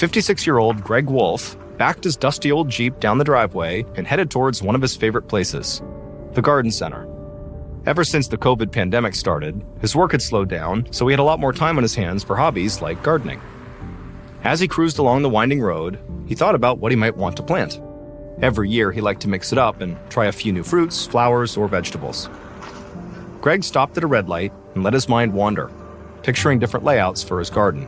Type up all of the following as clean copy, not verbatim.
56-year-old Greg Wolf backed his dusty old Jeep down the driveway and headed towards one of his favorite places, the garden center. Ever since the COVID pandemic started, his work had slowed down, so he had a lot more time on his hands for hobbies like gardening. As he cruised along the winding road, he thought about what he might want to plant. Every year, he liked to mix it up and try a few new fruits, flowers, or vegetables. Greg stopped at a red light and let his mind wander, picturing different layouts for his garden.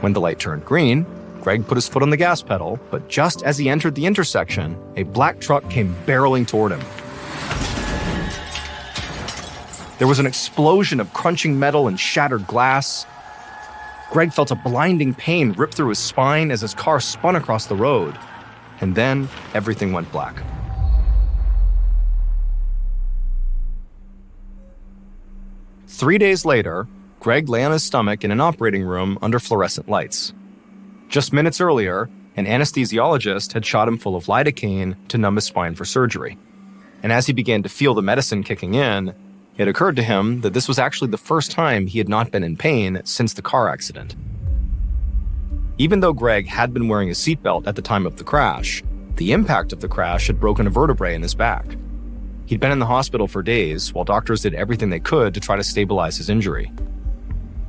When the light turned green, Greg put his foot on the gas pedal, but just as he entered the intersection, a black truck came barreling toward him. There was an explosion of crunching metal and shattered glass. Greg felt a blinding pain rip through his spine as his car spun across the road. And then everything went black. Three days later, Greg lay on his stomach in an operating room under fluorescent lights. Just minutes earlier, an anesthesiologist had shot him full of lidocaine to numb his spine for surgery. And as he began to feel the medicine kicking in, it occurred to him that this was actually the first time he had not been in pain since the car accident. Even though Greg had been wearing a seatbelt at the time of the crash, the impact of the crash had broken a vertebrae in his back. He'd been in the hospital for days while doctors did everything they could to try to stabilize his injury.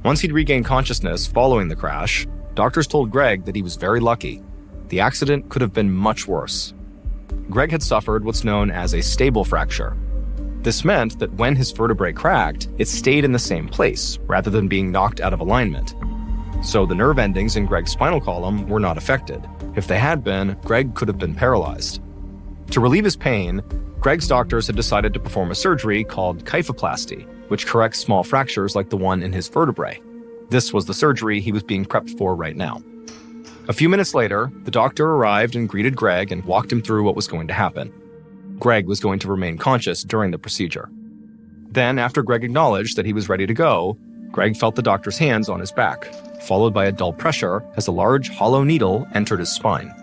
Once he'd regained consciousness following the crash, doctors told Greg that he was very lucky. The accident could have been much worse. Greg had suffered what's known as a stable fracture. This meant that when his vertebrae cracked, it stayed in the same place, rather than being knocked out of alignment. So the nerve endings in Greg's spinal column were not affected. If they had been, Greg could have been paralyzed. To relieve his pain, Greg's doctors had decided to perform a surgery called kyphoplasty, which corrects small fractures like the one in his vertebrae. This was the surgery he was being prepped for right now. A few minutes later, the doctor arrived and greeted Greg and walked him through what was going to happen. Greg was going to remain conscious during the procedure. Then, after Greg acknowledged that he was ready to go, Greg felt the doctor's hands on his back, followed by a dull pressure as a large, hollow needle entered his spine.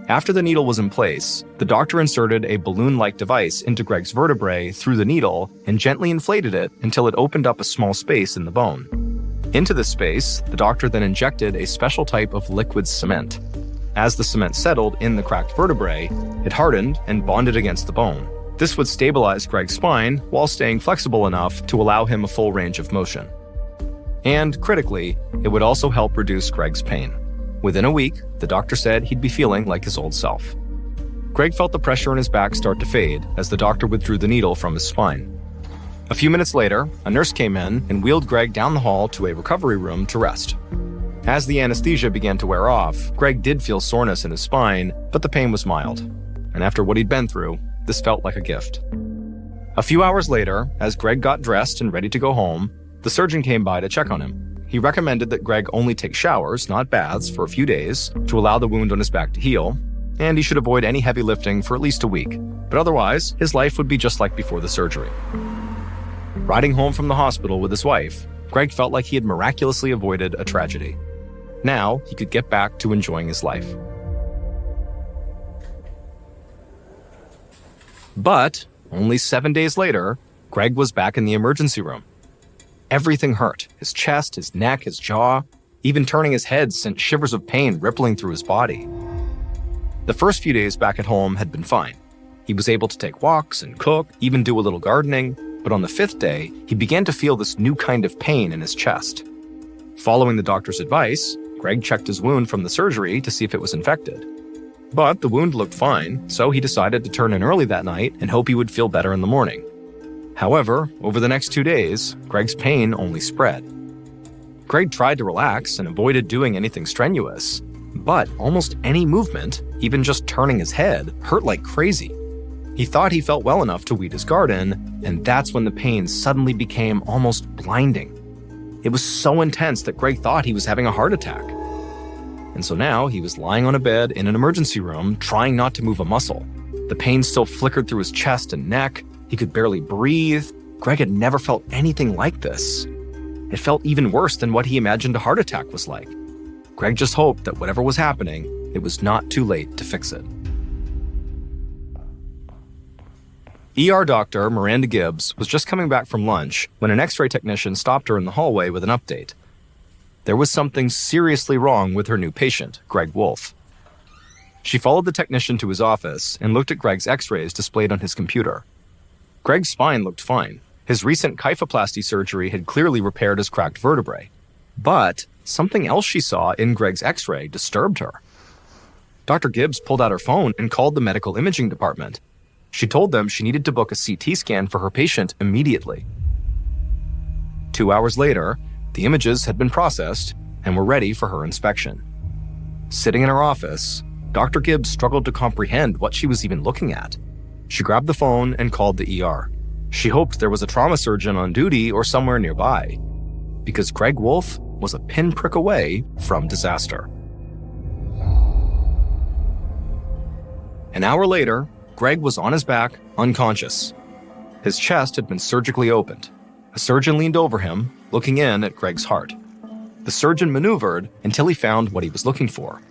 After the needle was in place, the doctor inserted a balloon-like device into Greg's vertebrae through the needle and gently inflated it until it opened up a small space in the bone. Into this space, the doctor then injected a special type of liquid cement. As the cement settled in the cracked vertebrae, it hardened and bonded against the bone. This would stabilize Greg's spine while staying flexible enough to allow him a full range of motion. And critically, it would also help reduce Greg's pain. Within a week, the doctor said he'd be feeling like his old self. Greg felt the pressure in his back start to fade as the doctor withdrew the needle from his spine. A few minutes later, a nurse came in and wheeled Greg down the hall to a recovery room to rest. As the anesthesia began to wear off, Greg did feel soreness in his spine, but the pain was mild. And after what he'd been through, this felt like a gift. A few hours later, as Greg got dressed and ready to go home, the surgeon came by to check on him. He recommended that Greg only take showers, not baths, for a few days to allow the wound on his back to heal, and he should avoid any heavy lifting for at least a week. But otherwise, his life would be just like before the surgery. Riding home from the hospital with his wife, Greg felt like he had miraculously avoided a tragedy. Now, he could get back to enjoying his life. But, only 7 days later, Greg was back in the emergency room. Everything hurt. His chest, his neck, his jaw. Even turning his head sent shivers of pain rippling through his body. The first few days back at home had been fine. He was able to take walks and cook, even do a little gardening, but on the 5th day, he began to feel this new kind of pain in his chest. Following the doctor's advice, Greg checked his wound from the surgery to see if it was infected. But the wound looked fine, so he decided to turn in early that night and hope he would feel better in the morning. However, over the next 2 days, Greg's pain only spread. Greg tried to relax and avoided doing anything strenuous, but almost any movement, even just turning his head, hurt like crazy. He thought he felt well enough to weed his garden, and that's when the pain suddenly became almost blinding. It was so intense that Greg thought he was having a heart attack. And so now he was lying on a bed in an emergency room, trying not to move a muscle. The pain still flickered through his chest and neck. He could barely breathe. Greg had never felt anything like this. It felt even worse than what he imagined a heart attack was like. Greg just hoped that whatever was happening, it was not too late to fix it. ER doctor Miranda Gibbs was just coming back from lunch when an X-ray technician stopped her in the hallway with an update. there was something seriously wrong with her new patient, Greg Wolf. She followed the technician to his office and looked at Greg's x-rays displayed on his computer. Greg's spine looked fine. His recent kyphoplasty surgery had clearly repaired his cracked vertebrae. But something else she saw in Greg's x-ray disturbed her. Dr. Gibbs pulled out her phone and called the medical imaging department. She told them she needed to book a CT scan for her patient immediately. 2 hours later, the images had been processed and were ready for her inspection. Sitting in her office, Dr. Gibbs struggled to comprehend what she was even looking at. She grabbed the phone and called the ER. She hoped there was a trauma surgeon on duty or somewhere nearby, because Greg Wolf was a pinprick away from disaster. An hour later, Greg was on his back, unconscious. His chest had been surgically opened. A surgeon leaned over him, looking in at Greg's heart. The surgeon maneuvered until he found what he was looking for.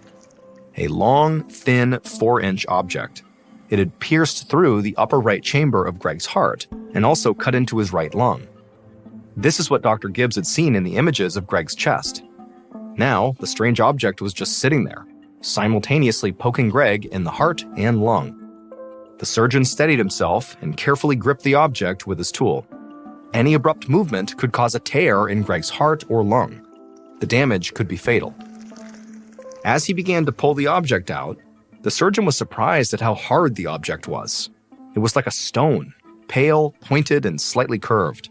A long, thin, 4-inch object. It had pierced through the upper right chamber of Greg's heart and also cut into his right lung. This is what Dr. Gibbs had seen in the images of Greg's chest. Now, the strange object was just sitting there, simultaneously poking Greg in the heart and lung. The surgeon steadied himself and carefully gripped the object with his tool. Any abrupt movement could cause a tear in Greg's heart or lung. The damage could be fatal. As he began to pull the object out, the surgeon was surprised at how hard the object was. It was like a stone, pale, pointed, and slightly curved.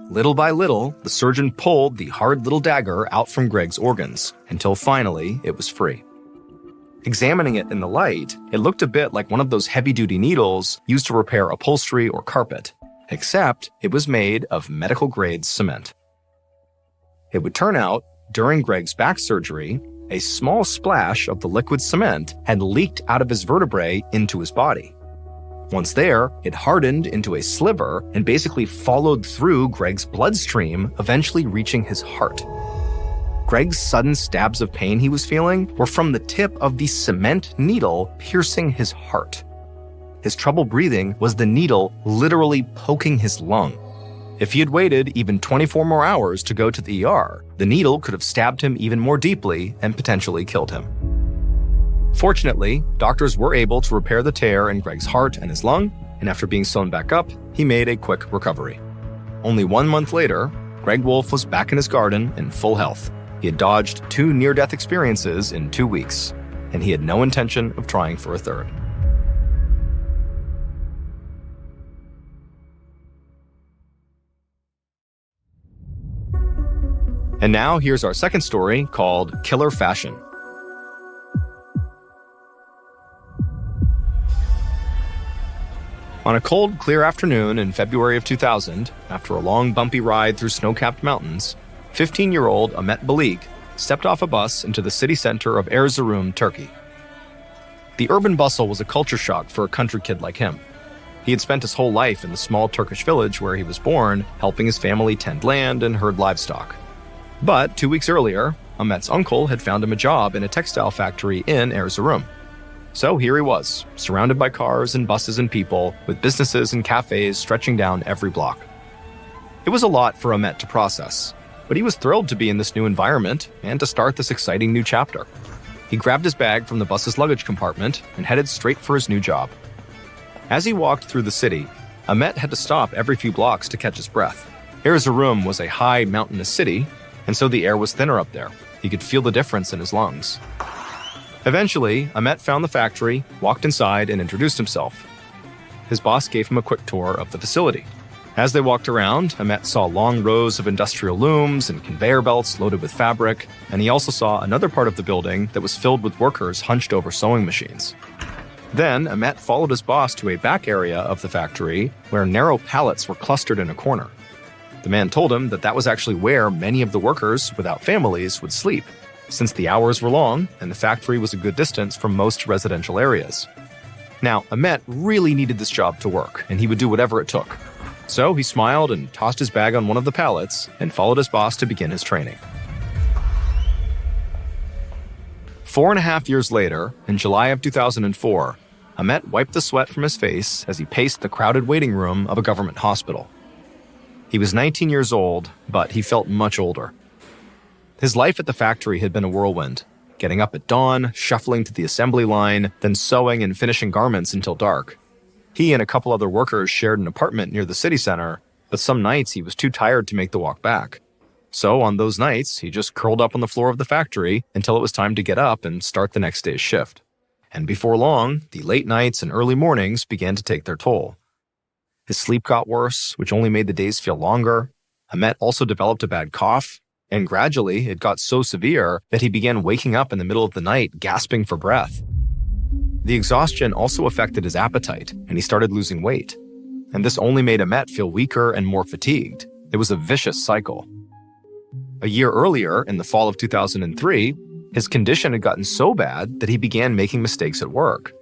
Little by little, the surgeon pulled the hard little dagger out from Greg's organs, until finally it was free. Examining it in the light, it looked a bit like one of those heavy-duty needles used to repair upholstery or carpet, except it was made of medical-grade cement. It would turn out, during Greg's back surgery, a small splash of the liquid cement had leaked out of his vertebrae into his body. Once there, it hardened into a sliver and basically followed through Greg's bloodstream, eventually reaching his heart. Greg's sudden stabs of pain he was feeling were from the tip of the cement needle piercing his heart. His trouble breathing was the needle literally poking his lung. If he had waited even 24 more hours to go to the ER, the needle could have stabbed him even more deeply and potentially killed him. Fortunately, doctors were able to repair the tear in Greg's heart and his lung, and after being sewn back up, he made a quick recovery. Only 1 month later, Greg Wolf was back in his garden in full health. He had dodged 2 near-death experiences in 2 weeks, and he had no intention of trying for a third. And now here's our second story called Killer Fashion. On a cold, clear afternoon in February of 2000, after a long, bumpy ride through snow-capped mountains, 15-year-old Ahmet Balik stepped off a bus into the city center of Erzurum, Turkey. The urban bustle was a culture shock for a country kid like him. He had spent his whole life in the small Turkish village where he was born, helping his family tend land and herd livestock. But 2 weeks earlier, Ahmet's uncle had found him a job in a textile factory in Erzurum. So here he was, surrounded by cars and buses and people, with businesses and cafes stretching down every block. It was a lot for Ahmet to process, but he was thrilled to be in this new environment and to start this exciting new chapter. He grabbed his bag from the bus's luggage compartment and headed straight for his new job. As he walked through the city, Ahmet had to stop every few blocks to catch his breath. Erzurum was a high, mountainous city, and so the air was thinner up there. He could feel the difference in his lungs. Eventually, Ahmet found the factory, walked inside, and introduced himself. His boss gave him a quick tour of the facility. As they walked around, Ahmet saw long rows of industrial looms and conveyor belts loaded with fabric, and he also saw another part of the building that was filled with workers hunched over sewing machines. Then, Ahmet followed his boss to a back area of the factory where narrow pallets were clustered in a corner. The man told him that that was actually where many of the workers without families would sleep, since the hours were long and the factory was a good distance from most residential areas. Now, Ahmet really needed this job to work, and he would do whatever it took. So he smiled and tossed his bag on one of the pallets and followed his boss to begin his training. 4.5 years later, in July of 2004, Ahmet wiped the sweat from his face as he paced the crowded waiting room of a government hospital. He was 19 years old, but he felt much older. His life at the factory had been a whirlwind, getting up at dawn, shuffling to the assembly line, then sewing and finishing garments until dark. He and a couple other workers shared an apartment near the city center, but some nights he was too tired to make the walk back. So on those nights, he just curled up on the floor of the factory until it was time to get up and start the next day's shift. And before long, the late nights and early mornings began to take their toll. His sleep got worse, which only made the days feel longer. Ahmet also developed a bad cough, and gradually it got so severe that he began waking up in the middle of the night, gasping for breath. The exhaustion also affected his appetite, and he started losing weight. And this only made Ahmet feel weaker and more fatigued. It was a vicious cycle. A year earlier, in the fall of 2003, his condition had gotten so bad that he began making mistakes at work.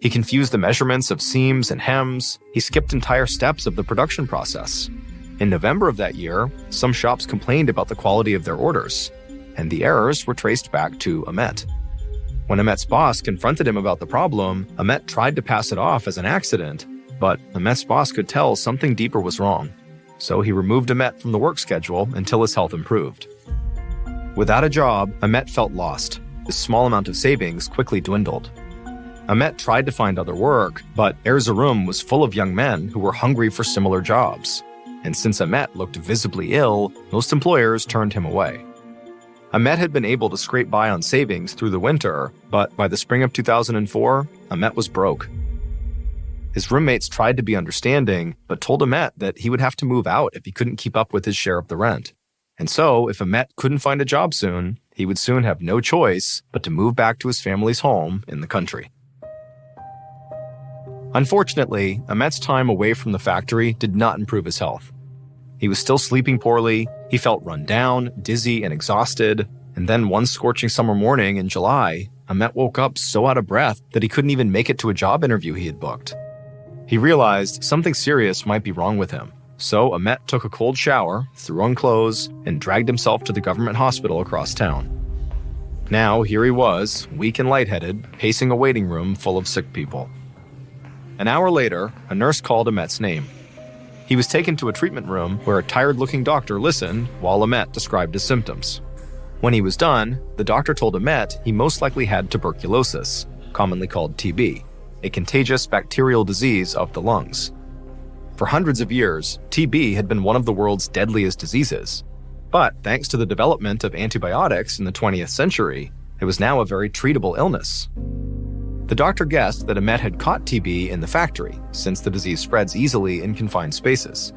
He confused the measurements of seams and hems. He skipped entire steps of the production process. In November of that year, some shops complained about the quality of their orders, and the errors were traced back to Ahmet. When Ahmet's boss confronted him about the problem, Ahmet tried to pass it off as an accident, but Ahmet's boss could tell something deeper was wrong. So he removed Ahmet from the work schedule until his health improved. Without a job, Ahmet felt lost. His small amount of savings quickly dwindled. Ahmet tried to find other work, but Erzurum was full of young men who were hungry for similar jobs. And since Ahmet looked visibly ill, most employers turned him away. Ahmet had been able to scrape by on savings through the winter, but by the spring of 2004, Ahmet was broke. His roommates tried to be understanding, but told Ahmet that he would have to move out if he couldn't keep up with his share of the rent. And so, if Ahmet couldn't find a job soon, he would soon have no choice but to move back to his family's home in the country. Unfortunately, Ahmet's time away from the factory did not improve his health. He was still sleeping poorly, he felt run down, dizzy, and exhausted, and then one scorching summer morning in July, Ahmet woke up so out of breath that he couldn't even make it to a job interview he had booked. He realized something serious might be wrong with him, so Ahmet took a cold shower, threw on clothes, and dragged himself to the government hospital across town. Now, here he was, weak and lightheaded, pacing a waiting room full of sick people. An hour later, a nurse called Ahmet's name. He was taken to a treatment room where a tired-looking doctor listened while Ahmet described his symptoms. When he was done, the doctor told Ahmet he most likely had tuberculosis, commonly called TB, a contagious bacterial disease of the lungs. For hundreds of years, TB had been one of the world's deadliest diseases. But thanks to the development of antibiotics in the 20th century, it was now a very treatable illness. The doctor guessed that Ahmet had caught TB in the factory, since the disease spreads easily in confined spaces.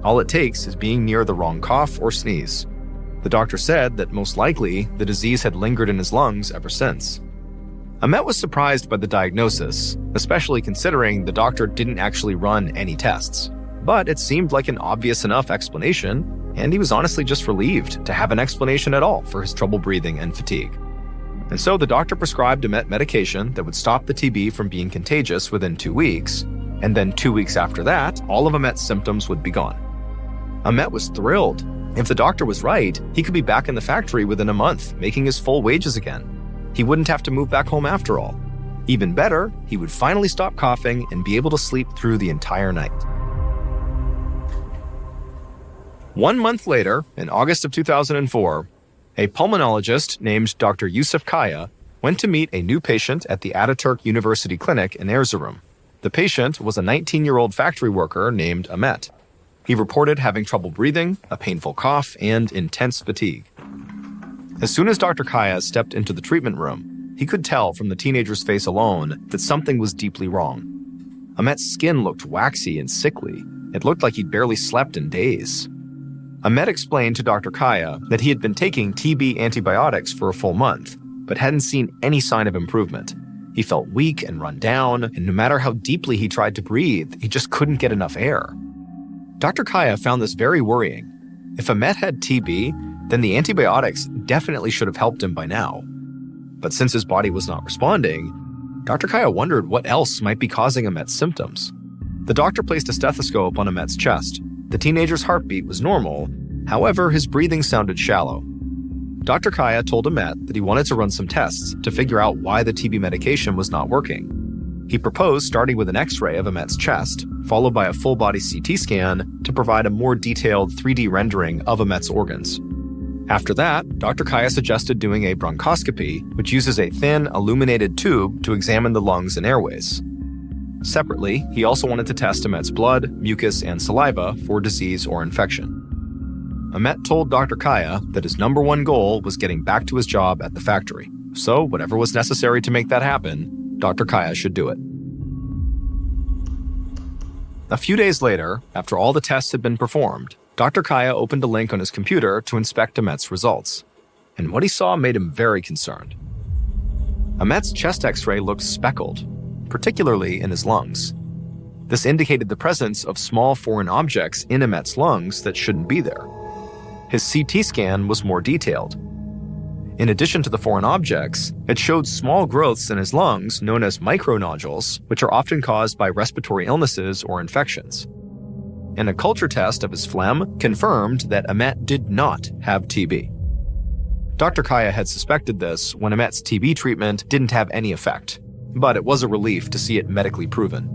All it takes is being near the wrong cough or sneeze. The doctor said that most likely the disease had lingered in his lungs ever since. Ahmet was surprised by the diagnosis, especially considering the doctor didn't actually run any tests. But it seemed like an obvious enough explanation, and he was honestly just relieved to have an explanation at all for his trouble breathing and fatigue. And so the doctor prescribed Ahmet medication that would stop the TB from being contagious within 2 weeks, and then 2 weeks after that, all of Ahmet's symptoms would be gone. Ahmet was thrilled. If the doctor was right, he could be back in the factory within a month, making his full wages again. He wouldn't have to move back home after all. Even better, he would finally stop coughing and be able to sleep through the entire night. 1 month later, in August of 2004, a pulmonologist named Dr. Yusuf Kaya went to meet a new patient at the Ataturk University Clinic in Erzurum. The patient was a 19-year-old factory worker named Ahmet. He reported having trouble breathing, a painful cough, and intense fatigue. As soon as Dr. Kaya stepped into the treatment room, he could tell from the teenager's face alone that something was deeply wrong. Ahmet's skin looked waxy and sickly. It looked like he'd barely slept in days. Ahmet explained to Dr. Kaya that he had been taking TB antibiotics for a full month, but hadn't seen any sign of improvement. He felt weak and run down, and no matter how deeply he tried to breathe, he just couldn't get enough air. Dr. Kaya found this very worrying. If Ahmet had TB, then the antibiotics definitely should have helped him by now. But since his body was not responding, Dr. Kaya wondered what else might be causing Ahmet's symptoms. The doctor placed a stethoscope on Ahmet's chest. The teenager's heartbeat was normal, however, his breathing sounded shallow. Dr. Kaya told Ahmet that he wanted to run some tests to figure out why the TB medication was not working. He proposed starting with an X-ray of Ahmet's chest, followed by a full-body CT scan to provide a more detailed 3D rendering of Ahmet's organs. After that, Dr. Kaya suggested doing a bronchoscopy, which uses a thin, illuminated tube to examine the lungs and airways. Separately, he also wanted to test Amet's blood, mucus, and saliva for disease or infection. Amet told Dr. Kaya that his number one goal was getting back to his job at the factory, so whatever was necessary to make that happen, Dr. Kaya should do it. A few days later, after all the tests had been performed, Dr. Kaya opened a link on his computer to inspect Amet's results, and what he saw made him very concerned. Amet's chest X-ray looked speckled, particularly in his lungs. This indicated the presence of small foreign objects in Amet's lungs that shouldn't be there. His CT scan was more detailed. In addition to the foreign objects, it showed small growths in his lungs known as micronodules, which are often caused by respiratory illnesses or infections. And a culture test of his phlegm confirmed that Amet did not have TB. Dr. Kaya had suspected this when Amet's TB treatment didn't have any effect, but it was a relief to see it medically proven.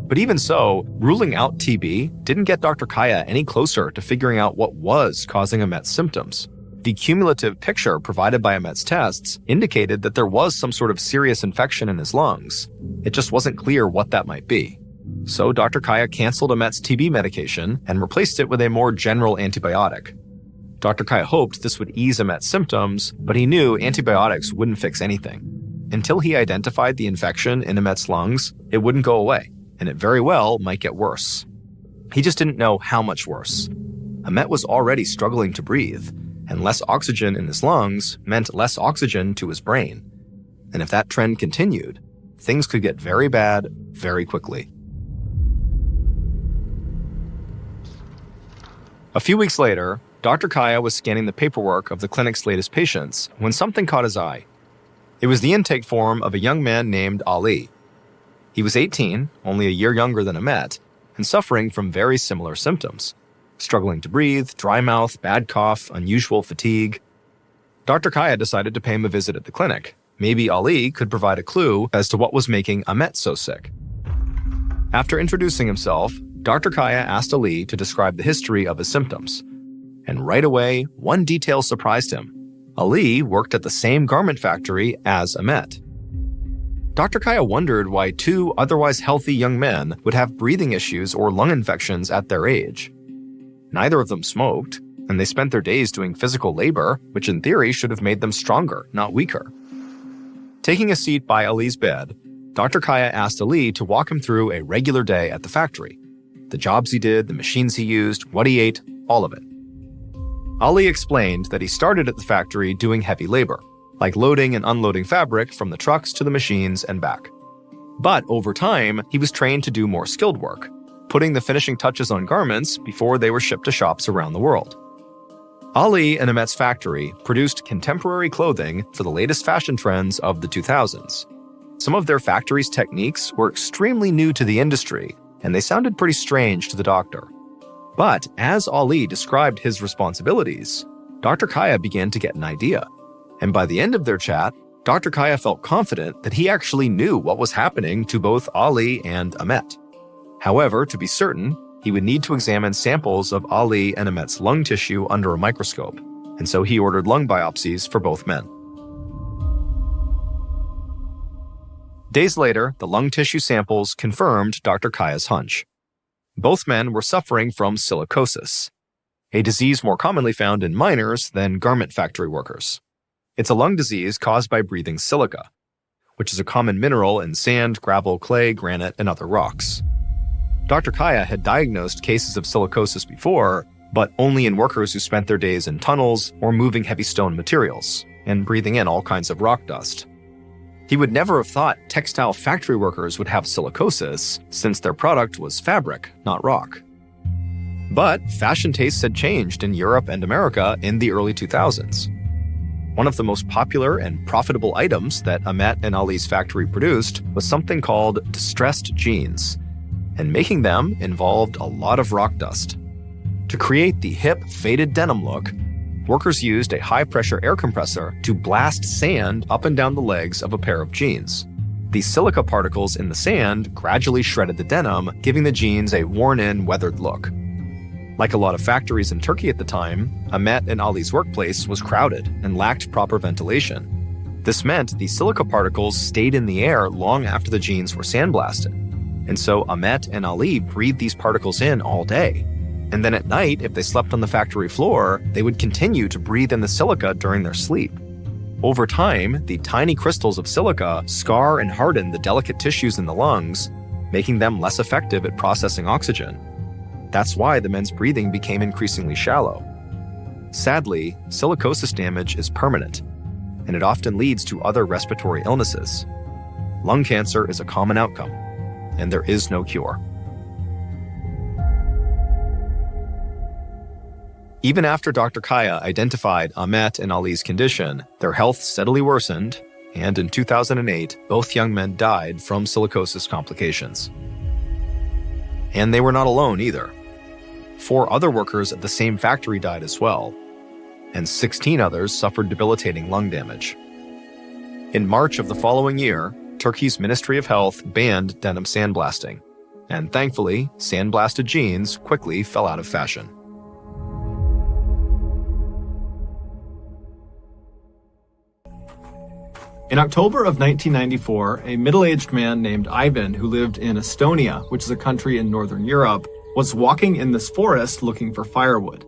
But even so, ruling out TB didn't get Dr. Kaya any closer to figuring out what was causing Amet's symptoms. The cumulative picture provided by Amet's tests indicated that there was some sort of serious infection in his lungs. It just wasn't clear what that might be. So Dr. Kaya canceled Amet's TB medication and replaced it with a more general antibiotic. Dr. Kaya hoped this would ease Amet's symptoms, but he knew antibiotics wouldn't fix anything. Until he identified the infection in Amet's lungs, it wouldn't go away, and it very well might get worse. He just didn't know how much worse. Amet was already struggling to breathe, and less oxygen in his lungs meant less oxygen to his brain. And if that trend continued, things could get very bad very quickly. A few weeks later, Dr. Kaya was scanning the paperwork of the clinic's latest patients when something caught his eye. It was the intake form of a young man named Ali. He was 18, only a year younger than Amet, and suffering from very similar symptoms: struggling to breathe, dry mouth, bad cough, unusual fatigue. Dr. Kaya decided to pay him a visit at the clinic. Maybe Ali could provide a clue as to what was making Amet so sick. After introducing himself, Dr. Kaya asked Ali to describe the history of his symptoms. And right away, one detail surprised him. Ali worked at the same garment factory as Amet. Dr. Kaya wondered why two otherwise healthy young men would have breathing issues or lung infections at their age. Neither of them smoked, and they spent their days doing physical labor, which in theory should have made them stronger, not weaker. Taking a seat by Ali's bed, Dr. Kaya asked Ali to walk him through a regular day at the factory. The jobs he did, the machines he used, what he ate, all of it. Ali explained that he started at the factory doing heavy labor, like loading and unloading fabric from the trucks to the machines and back. But over time, he was trained to do more skilled work, putting the finishing touches on garments before they were shipped to shops around the world. Ali and Amet's factory produced contemporary clothing for the latest fashion trends of the 2000s. Some of their factory's techniques were extremely new to the industry, and they sounded pretty strange to the doctor. But as Ali described his responsibilities, Dr. Kaya began to get an idea. And by the end of their chat, Dr. Kaya felt confident that he actually knew what was happening to both Ali and Amet. However, to be certain, he would need to examine samples of Ali and Amet's lung tissue under a microscope, and so he ordered lung biopsies for both men. Days later, the lung tissue samples confirmed Dr. Kaya's hunch. Both men were suffering from silicosis, a disease more commonly found in miners than garment factory workers. It's a lung disease caused by breathing silica, which is a common mineral in sand, gravel, clay, granite, and other rocks. Dr. Kaya had diagnosed cases of silicosis before, but only in workers who spent their days in tunnels or moving heavy stone materials and breathing in all kinds of rock dust. He would never have thought textile factory workers would have silicosis, since their product was fabric, not rock. But fashion tastes had changed in Europe and America in the early 2000s. One of the most popular and profitable items that Amet and Ali's factory produced was something called distressed jeans, and making them involved a lot of rock dust. To create the hip, faded denim look, workers used a high-pressure air compressor to blast sand up and down the legs of a pair of jeans. These silica particles in the sand gradually shredded the denim, giving the jeans a worn-in, weathered look. Like a lot of factories in Turkey at the time, Ahmet and Ali's workplace was crowded and lacked proper ventilation. This meant the silica particles stayed in the air long after the jeans were sandblasted. And so Ahmet and Ali breathed these particles in all day. And then at night, if they slept on the factory floor, they would continue to breathe in the silica during their sleep. Over time, the tiny crystals of silica scar and harden the delicate tissues in the lungs, making them less effective at processing oxygen. That's why the men's breathing became increasingly shallow. Sadly, silicosis damage is permanent, and it often leads to other respiratory illnesses. Lung cancer is a common outcome, and there is no cure. Even after Dr. Kaya identified Ahmet and Ali's condition, their health steadily worsened, and in 2008, both young men died from silicosis complications. And they were not alone either. 4 other workers at the same factory died as well, and 16 others suffered debilitating lung damage. In March of the following year, Turkey's Ministry of Health banned denim sandblasting, and thankfully, sandblasted jeans quickly fell out of fashion. In October of 1994, a middle-aged man named Ivan, who lived in Estonia, which is a country in Northern Europe, was walking in this forest looking for firewood.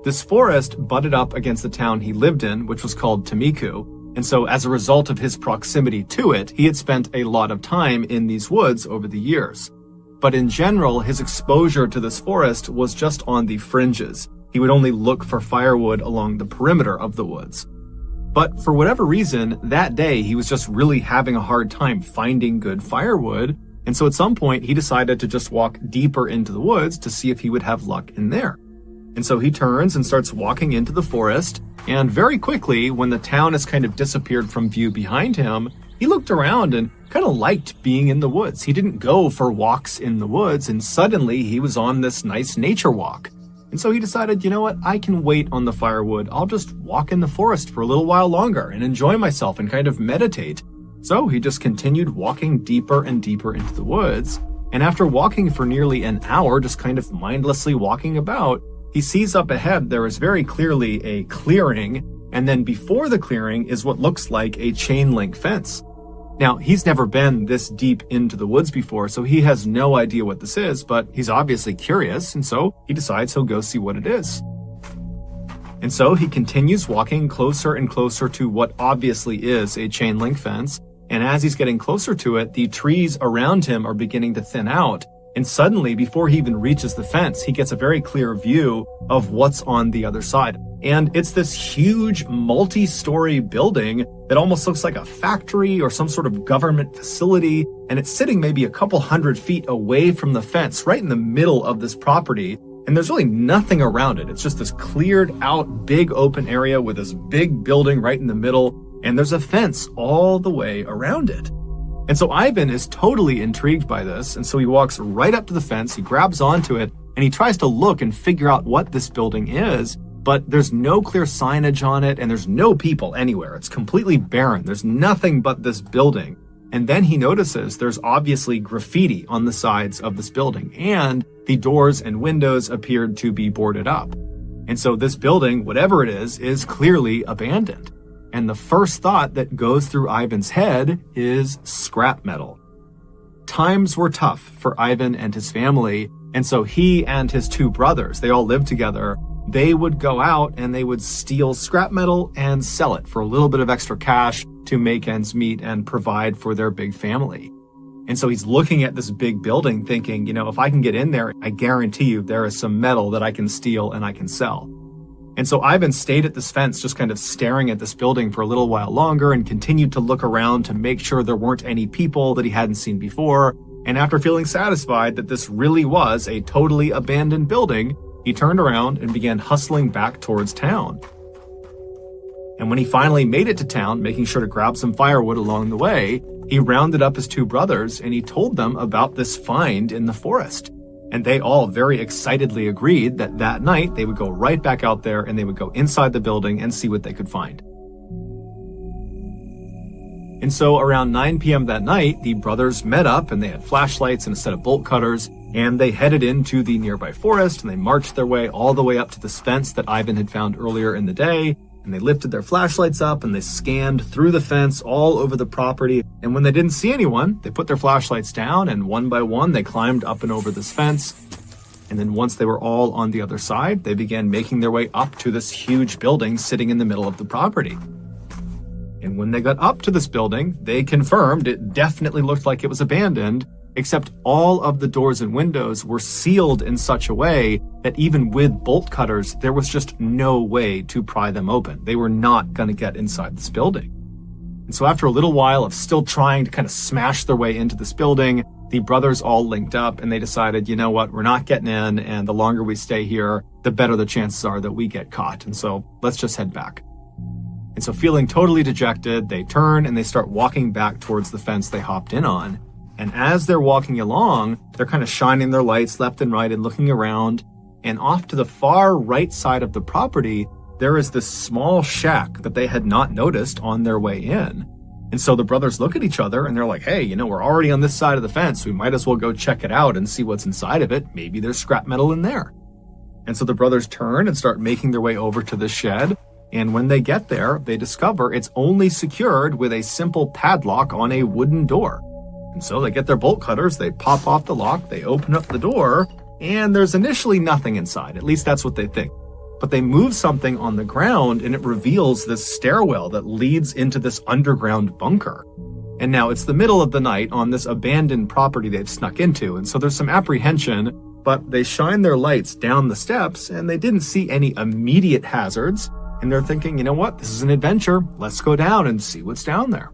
This forest butted up against the town he lived in, which was called Timiku, and so as a result of his proximity to it, he had spent a lot of time in these woods over the years. But in general, his exposure to this forest was just on the fringes. He would only look for firewood along the perimeter of the woods. But for whatever reason, that day he was just really having a hard time finding good firewood, and so at some point he decided to just walk deeper into the woods to see if he would have luck in there. And so he turns and starts walking into the forest, and very quickly, when the town has kind of disappeared from view behind him, he looked around and kind of liked being in the woods. He didn't go for walks in the woods, and suddenly he was on this nice nature walk. And so he decided, you know what, I can wait on the firewood. I'll just walk in the forest for a little while longer and enjoy myself and kind of meditate. So he just continued walking deeper and deeper into the woods. And after walking for nearly an hour, just kind of mindlessly walking about, he sees up ahead there is very clearly a clearing. And then before the clearing is what looks like a chain link fence. Now, he's never been this deep into the woods before, so he has no idea what this is, but he's obviously curious, and so he decides he'll go see what it is. And so he continues walking closer and closer to what obviously is a chain link fence, and as he's getting closer to it, the trees around him are beginning to thin out, and suddenly, before he even reaches the fence, he gets a very clear view of what's on the other side. And it's this huge multi-story building that almost looks like a factory or some sort of government facility. And it's sitting maybe a couple 100 feet away from the fence, right in the middle of this property. And there's really nothing around it. It's just this cleared out big open area with this big building right in the middle. And there's a fence all the way around it. And so Ivan is totally intrigued by this. And so he walks right up to the fence, he grabs onto it, and he tries to look and figure out what this building is. But there's no clear signage on it, and there's no people anywhere. It's completely barren. There's nothing but this building. And then he notices there's obviously graffiti on the sides of this building, and the doors and windows appeared to be boarded up. And so this building, whatever it is clearly abandoned. And the first thought that goes through Ivan's head is scrap metal. Times were tough for Ivan and his family, and so he and his 2 brothers, they all lived together, they would go out and they would steal scrap metal and sell it for a little bit of extra cash to make ends meet and provide for their big family. And so he's looking at this big building thinking, you know, if I can get in there, I guarantee you there is some metal that I can steal and I can sell. And so Ivan stayed at this fence just kind of staring at this building for a little while longer and continued to look around to make sure there weren't any people that he hadn't seen before. And after feeling satisfied that this really was a totally abandoned building, he turned around and began hustling back towards town. And when he finally made it to town, making sure to grab some firewood along the way, he rounded up his 2 brothers and he told them about this find in the forest. And they all very excitedly agreed that that night they would go right back out there and they would go inside the building and see what they could find. And so around 9 p.m. that night, the brothers met up and they had flashlights and a set of bolt cutters, And they headed into the nearby forest, and they marched their way all the way up to this fence that Ivan had found earlier in the day. And they lifted their flashlights up and they scanned through the fence all over the property. And when they didn't see anyone, they put their flashlights down, and one by one, they climbed up and over this fence. And then once they were all on the other side, they began making their way up to this huge building sitting in the middle of the property. And when they got up to this building, they confirmed it definitely looked like it was abandoned, except all of the doors and windows were sealed in such a way that even with bolt cutters, there was just no way to pry them open. They were not going to get inside this building. And so after a little while of still trying to kind of smash their way into this building, the brothers all linked up and they decided, you know what, we're not getting in, and the longer we stay here, the better the chances are that we get caught. And so let's just head back. And so feeling totally dejected, they turn and they start walking back towards the fence they hopped in on. And as they're walking along, they're kind of shining their lights left and right and looking around. And off to the far right side of the property, there is this small shack that they had not noticed on their way in. And so the brothers look at each other and they're like, hey, you know, we're already on this side of the fence. We might as well go check it out and see what's inside of it. Maybe there's scrap metal in there. And so the brothers turn and start making their way over to the shed. And when they get there, they discover it's only secured with a simple padlock on a wooden door. And so they get their bolt cutters, they pop off the lock, they open up the door, and there's initially nothing inside. At least that's what they think. But they move something on the ground and it reveals this stairwell that leads into this underground bunker. And now it's the middle of the night on this abandoned property they've snuck into, and so there's some apprehension, but they shine their lights down the steps and they didn't see any immediate hazards. And they're thinking, you know what, this is an adventure. Let's go down and see what's down there.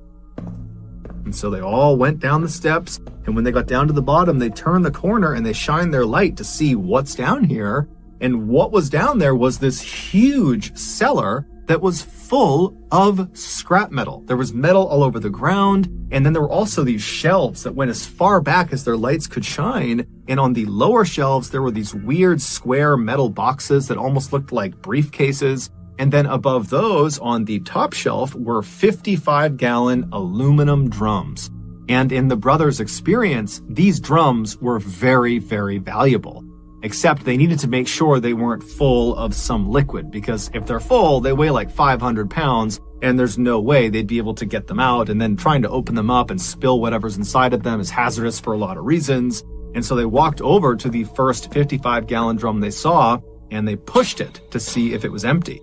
And so they all went down the steps, and when they got down to the bottom, they turned the corner and they shined their light to see what's down here. And what was down there was this huge cellar that was full of scrap metal. There was metal all over the ground, and then there were also these shelves that went as far back as their lights could shine. And on the lower shelves, there were these weird square metal boxes that almost looked like briefcases. And then above those, on the top shelf, were 55-gallon aluminum drums. And in the brothers' experience, these drums were very, very valuable. Except they needed to make sure they weren't full of some liquid, because if they're full, they weigh like 500 pounds, and there's no way they'd be able to get them out, and then trying to open them up and spill whatever's inside of them is hazardous for a lot of reasons. And so they walked over to the first 55-gallon drum they saw, and they pushed it to see if it was empty.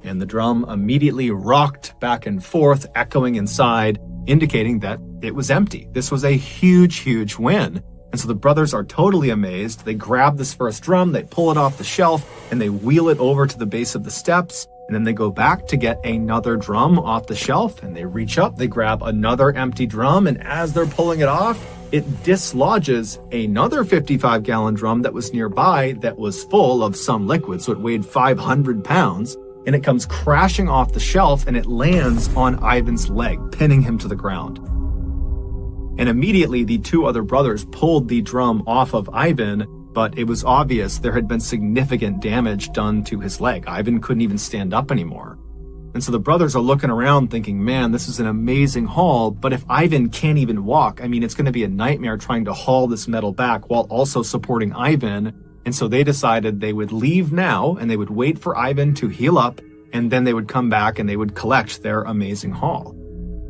And the drum immediately rocked back and forth, echoing inside, indicating that it was empty. This was a huge, huge win. And so the brothers are totally amazed. They grab this first drum, they pull it off the shelf, and they wheel it over to the base of the steps. And then they go back to get another drum off the shelf, and they reach up, they grab another empty drum, and as they're pulling it off, it dislodges another 55-gallon drum that was nearby that was full of some liquid, so it weighed 500 pounds. And it comes crashing off the shelf and it lands on Ivan's leg, pinning him to the ground. And immediately the two other brothers pulled the drum off of Ivan, but it was obvious there had been significant damage done to his leg. Ivan couldn't even stand up anymore. And so the brothers are looking around thinking, man, this is an amazing haul, but if Ivan can't even walk, I mean, it's going to be a nightmare trying to haul this metal back while also supporting Ivan. And so they decided they would leave now and they would wait for Ivan to heal up, and then they would come back and they would collect their amazing haul.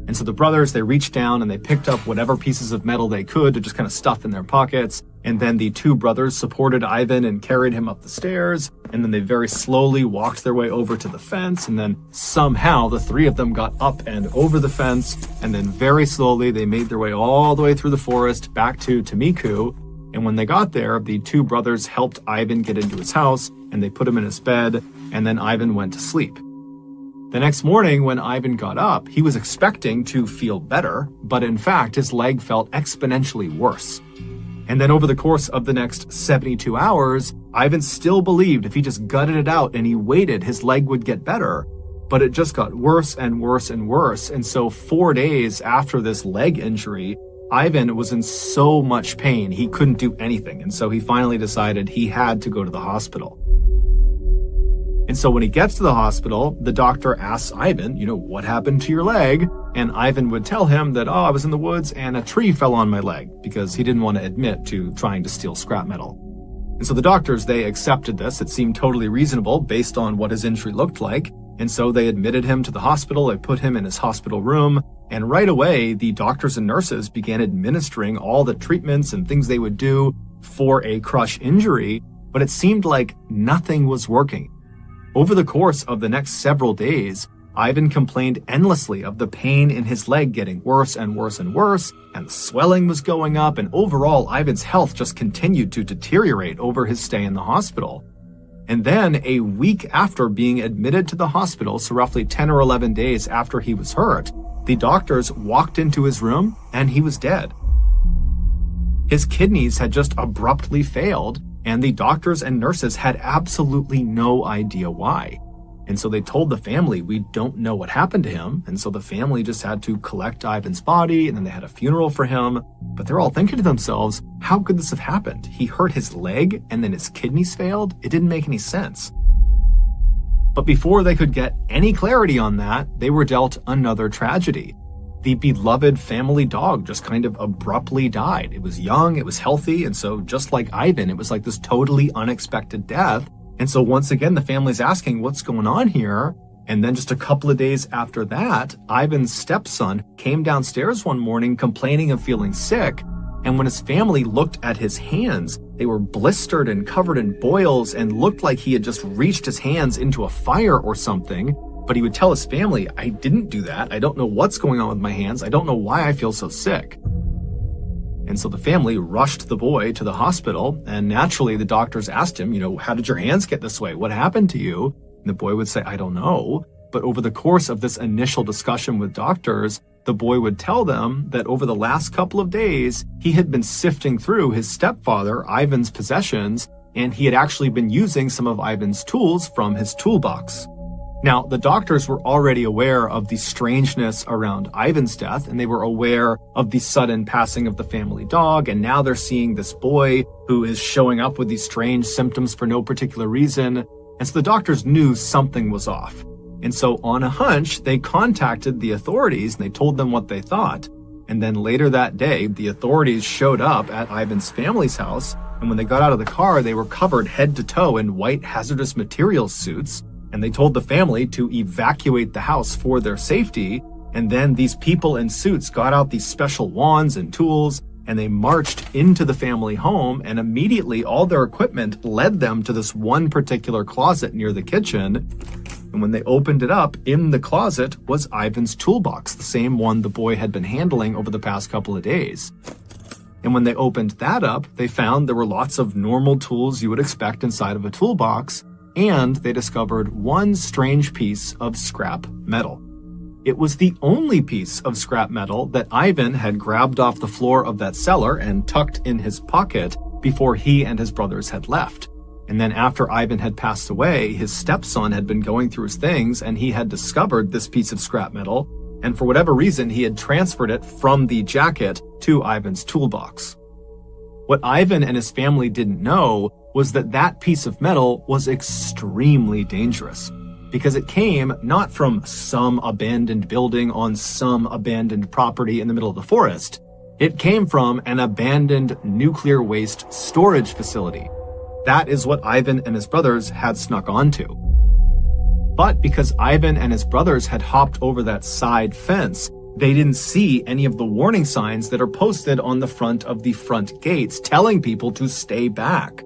And so the brothers, they reached down and they picked up whatever pieces of metal they could to just kind of stuff in their pockets. And then the two brothers supported Ivan and carried him up the stairs. And then they very slowly walked their way over to the fence. And then somehow the three of them got up and over the fence. And then very slowly they made their way all the way through the forest back to Tamiku. And when they got there, the two brothers helped Ivan get into his house and they put him in his bed, and then Ivan went to sleep. The next morning, when Ivan got up, he was expecting to feel better, but in fact, his leg felt exponentially worse. And then over the course of the next 72 hours, Ivan still believed if he just gutted it out and he waited, his leg would get better. But it just got worse and worse and worse. And so 4 days after this leg injury, Ivan was in so much pain, he couldn't do anything. And so he finally decided he had to go to the hospital. And so when he gets to the hospital, the doctor asks Ivan, what happened to your leg? And Ivan would tell him that, I was in the woods and a tree fell on my leg, because he didn't want to admit to trying to steal scrap metal. And so the doctors, they accepted this. It seemed totally reasonable based on what his injury looked like. And so they admitted him to the hospital. They put him in his hospital room. And right away, the doctors and nurses began administering all the treatments and things they would do for a crush injury. But it seemed like nothing was working. Over the course of the next several days, Ivan complained endlessly of the pain in his leg getting worse and worse and worse, and the swelling was going up, and overall, Ivan's health just continued to deteriorate over his stay in the hospital. And then, a week after being admitted to the hospital, so roughly 10 or 11 days after he was hurt, the doctors walked into his room, and he was dead. His kidneys had just abruptly failed, and the doctors and nurses had absolutely no idea why. And so they told the family, we don't know what happened to him. And so the family just had to collect Ivan's body, and then they had a funeral for him. But they're all thinking to themselves, how could this have happened? He hurt his leg, and then his kidneys failed? It didn't make any sense. But before they could get any clarity on that, they were dealt another tragedy. The beloved family dog just kind of abruptly died. It was young, it was healthy, and so just like Ivan, it was like this totally unexpected death. And so once again, the family's asking, what's going on here? And then just a couple of days after that, Ivan's stepson came downstairs one morning complaining of feeling sick. And when his family looked at his hands, they were blistered and covered in boils and looked like he had just reached his hands into a fire or something. But he would tell his family, I didn't do that. I don't know what's going on with my hands. I don't know why I feel so sick. And so the family rushed the boy to the hospital, and naturally the doctors asked him, how did your hands get this way? What happened to you? And the boy would say, I don't know. But over the course of this initial discussion with doctors, the boy would tell them that over the last couple of days, he had been sifting through his stepfather, Ivan's possessions, and he had actually been using some of Ivan's tools from his toolbox. Now, the doctors were already aware of the strangeness around Ivan's death, and they were aware of the sudden passing of the family dog, and now they're seeing this boy who is showing up with these strange symptoms for no particular reason, and so the doctors knew something was off. And so on a hunch, they contacted the authorities, and they told them what they thought. And then later that day, the authorities showed up at Ivan's family's house, and when they got out of the car, they were covered head to toe in white hazardous materials suits. And they told the family to evacuate the house for their safety. And then these people in suits got out these special wands and tools, and they marched into the family home, and immediately all their equipment led them to this one particular closet near the kitchen. And when they opened it up, in the closet was Ivan's toolbox, the same one the boy had been handling over the past couple of days. And when they opened that up, they found there were lots of normal tools you would expect inside of a toolbox, and they discovered one strange piece of scrap metal. It was the only piece of scrap metal that Ivan had grabbed off the floor of that cellar and tucked in his pocket before he and his brothers had left. And then after Ivan had passed away, his stepson had been going through his things, and he had discovered this piece of scrap metal, and for whatever reason, he had transferred it from the jacket to Ivan's toolbox. What Ivan and his family didn't know was that that piece of metal was extremely dangerous, because it came not from some abandoned building on some abandoned property in the middle of the forest. It came from an abandoned nuclear waste storage facility. That is what Ivan and his brothers had snuck onto. But because Ivan and his brothers had hopped over that side fence, they didn't see any of the warning signs that are posted on the front of the front gates telling people to stay back.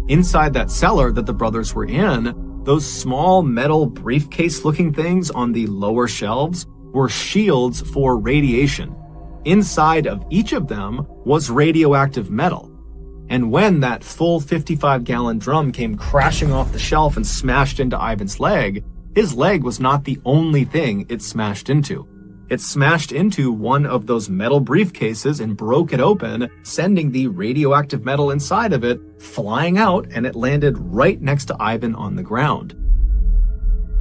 Inside that cellar that the brothers were in, those small metal briefcase-looking things on the lower shelves were shields for radiation. Inside of each of them was radioactive metal. And when that full 55-gallon drum came crashing off the shelf and smashed into Ivan's leg, his leg was not the only thing it smashed into. It smashed into one of those metal briefcases and broke it open, sending the radioactive metal inside of it flying out, and it landed right next to Ivan on the ground.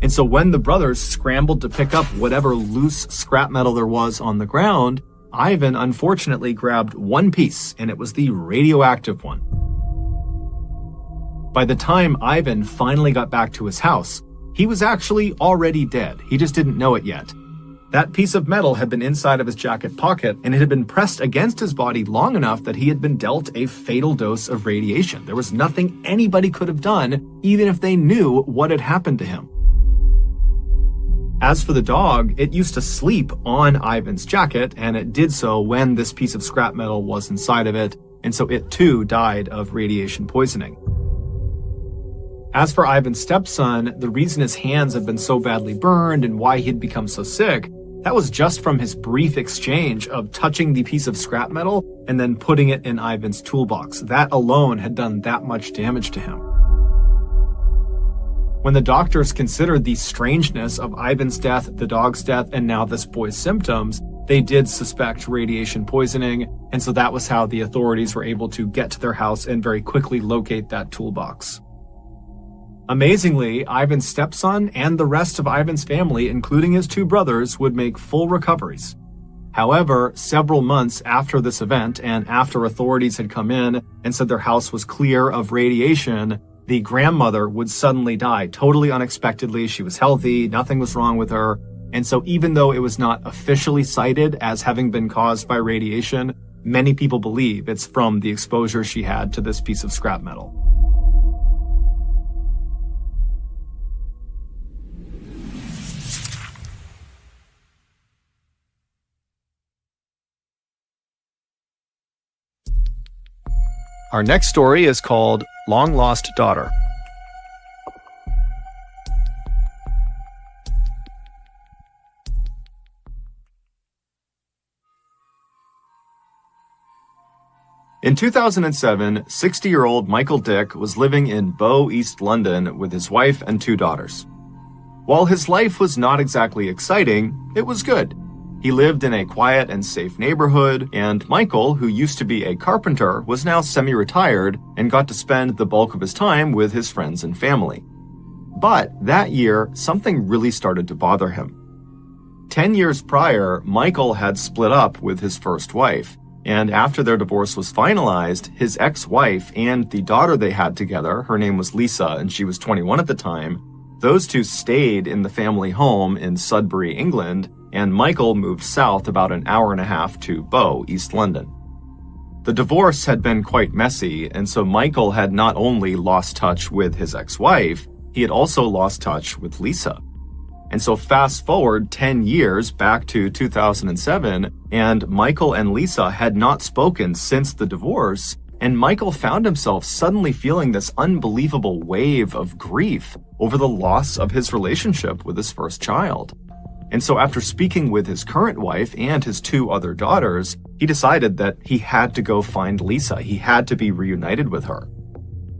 And so when the brothers scrambled to pick up whatever loose scrap metal there was on the ground, Ivan unfortunately grabbed one piece, and it was the radioactive one. By the time Ivan finally got back to his house, he was actually already dead. He just didn't know it yet. That piece of metal had been inside of his jacket pocket, and it had been pressed against his body long enough that he had been dealt a fatal dose of radiation. There was nothing anybody could have done, even if they knew what had happened to him. As for the dog, it used to sleep on Ivan's jacket, and it did so when this piece of scrap metal was inside of it, and so it too died of radiation poisoning. As for Ivan's stepson, the reason his hands had been so badly burned and why he'd become so sick, that was just from his brief exchange of touching the piece of scrap metal and then putting it in Ivan's toolbox. That alone had done that much damage to him. When the doctors considered the strangeness of Ivan's death, the dog's death, and now this boy's symptoms, they did suspect radiation poisoning, and so that was how the authorities were able to get to their house and very quickly locate that toolbox. Amazingly, Ivan's stepson and the rest of Ivan's family, including his two brothers, would make full recoveries. However, several months after this event and after authorities had come in and said their house was clear of radiation, the grandmother would suddenly die totally unexpectedly. She was healthy, nothing was wrong with her. And so even though it was not officially cited as having been caused by radiation, many people believe it's from the exposure she had to this piece of scrap metal. Our next story is called Long Lost Daughter. In 2007, 60-year-old Michael Dick was living in Bow, East London with his wife and two daughters. While his life was not exactly exciting, it was good. He lived in a quiet and safe neighborhood, and Michael, who used to be a carpenter, was now semi-retired and got to spend the bulk of his time with his friends and family. But that year, something really started to bother him. 10 years prior, Michael had split up with his first wife, and after their divorce was finalized, his ex-wife and the daughter they had together, her name was Lisa and she was 21 at the time, those two stayed in the family home in Sudbury, England, and Michael moved south about an hour and a half to Bow, East London. The divorce had been quite messy, and so Michael had not only lost touch with his ex-wife, he had also lost touch with Lisa. And so fast forward 10 years back to 2007, and Michael and Lisa had not spoken since the divorce, and Michael found himself suddenly feeling this unbelievable wave of grief over the loss of his relationship with his first child. And so after speaking with his current wife and his two other daughters, he decided that he had to go find Lisa. He had to be reunited with her.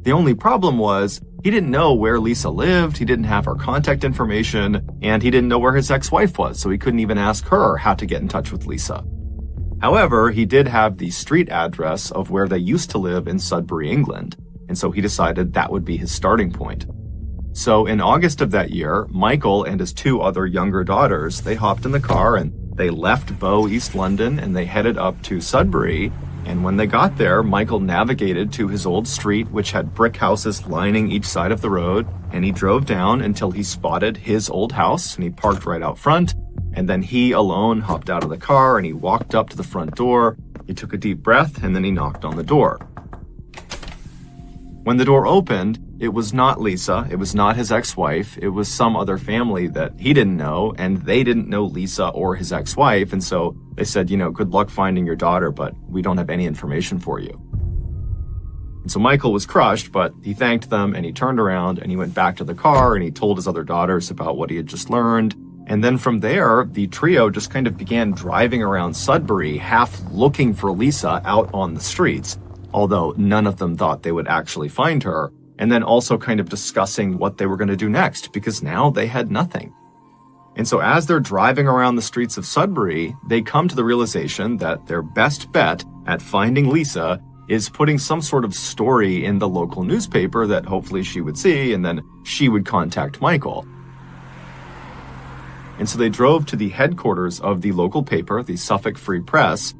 The only problem was he didn't know where Lisa lived, he didn't have her contact information, and he didn't know where his ex-wife was, so he couldn't even ask her how to get in touch with Lisa. However, he did have the street address of where they used to live in Sudbury, England, and so he decided that would be his starting point. So in August of that year, Michael and his two other younger daughters, they hopped in the car and they left Bow, East London, and they headed up to Sudbury. And when they got there, Michael navigated to his old street, which had brick houses lining each side of the road, and he drove down until he spotted his old house, and he parked right out front. And then he alone hopped out of the car and he walked up to the front door. He took a deep breath and then he knocked on the door. When the door opened, it was not Lisa, it was not his ex-wife, it was some other family that he didn't know, and they didn't know Lisa or his ex-wife, and so they said, good luck finding your daughter, but we don't have any information for you. And so Michael was crushed, but he thanked them and he turned around and he went back to the car and he told his other daughters about what he had just learned. And then from there, the trio just kind of began driving around Sudbury, half looking for Lisa out on the streets, although none of them thought they would actually find her, and then also kind of discussing what they were going to do next, because now they had nothing. And so as they're driving around the streets of Sudbury, they come to the realization that their best bet at finding Lisa is putting some sort of story in the local newspaper that hopefully she would see, and then she would contact Michael. And so they drove to the headquarters of the local paper, the Suffolk Free Press,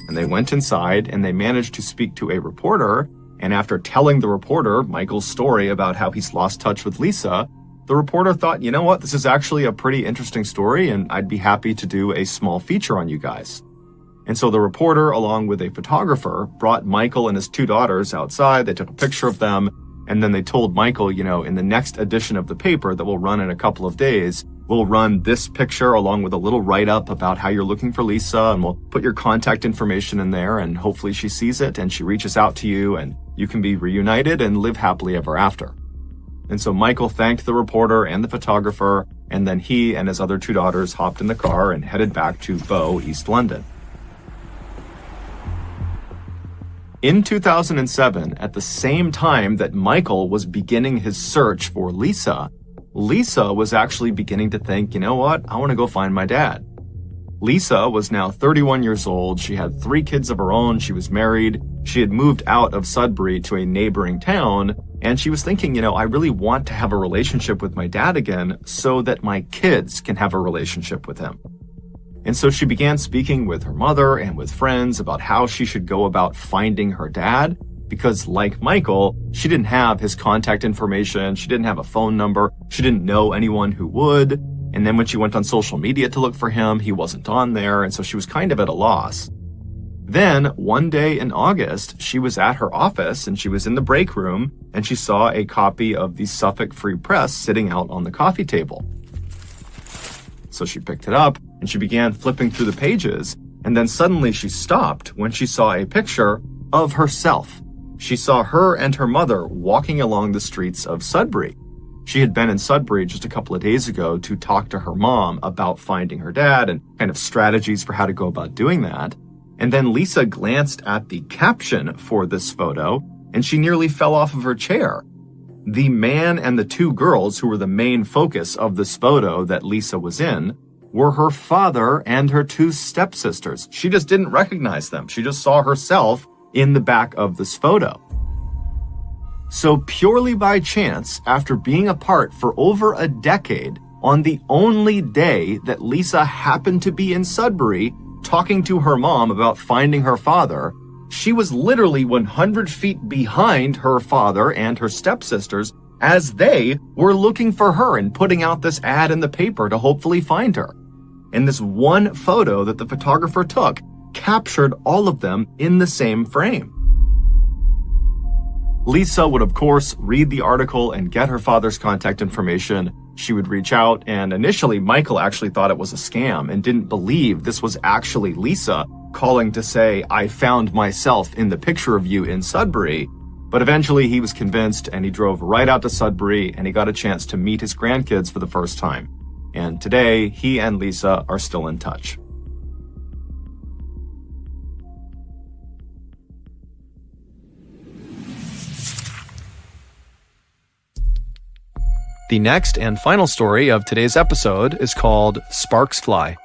and they went inside and they managed to speak to a reporter, And after telling the reporter Michael's story about how he's lost touch with Lisa, the reporter thought, you know what, this is actually a pretty interesting story, and I'd be happy to do a small feature on you guys. And so the reporter, along with a photographer, brought Michael and his 2 daughters outside. They took a picture of them, and then they told Michael, in the next edition of the paper that will run in a couple of days, we'll run this picture along with a little write-up about how you're looking for Lisa, and we'll put your contact information in there, and hopefully she sees it and she reaches out to you, and you can be reunited and live happily ever after. And so Michael thanked the reporter and the photographer, and then he and his other 2 daughters hopped in the car and headed back to Bow, East London. In 2007, at the same time that Michael was beginning his search for Lisa, Lisa was actually beginning to think, you know what, I want to go find my dad. Lisa was now 31 years old. She had 3 kids of her own. She was married. She had moved out of Sudbury to a neighboring town. And she was thinking, I really want to have a relationship with my dad again so that my kids can have a relationship with him. And so she began speaking with her mother and with friends about how she should go about finding her dad, because like Michael, she didn't have his contact information. She didn't have a phone number. She didn't know anyone who would. And then when she went on social media to look for him, he wasn't on there. And so she was kind of at a loss. Then one day in August, she was at her office and she was in the break room and she saw a copy of the Suffolk Free Press sitting out on the coffee table. So she picked it up and she began flipping through the pages. And then suddenly she stopped when she saw a picture of herself. She saw her and her mother walking along the streets of Sudbury. She had been in Sudbury just a couple of days ago to talk to her mom about finding her dad and kind of strategies for how to go about doing that. And then Lisa glanced at the caption for this photo, and she nearly fell off of her chair. The man and the 2 girls who were the main focus of this photo that Lisa was in were her father and her 2 stepsisters. She just didn't recognize them. She just saw herself in the back of this photo. So purely by chance, after being apart for over a decade, on the only day that Lisa happened to be in Sudbury talking to her mom about finding her father, she was literally 100 feet behind her father and her stepsisters as they were looking for her and putting out this ad in the paper to hopefully find her. And this one photo that the photographer took captured all of them in the same frame. Lisa would, of course, read the article and get her father's contact information. She would reach out, and initially Michael actually thought it was a scam and didn't believe this was actually Lisa calling to say, I found myself in the picture of you in Sudbury. But eventually he was convinced and he drove right out to Sudbury and he got a chance to meet his grandkids for the first time. And today, he and Lisa are still in touch. The next and final story of today's episode is called Sparks Fly.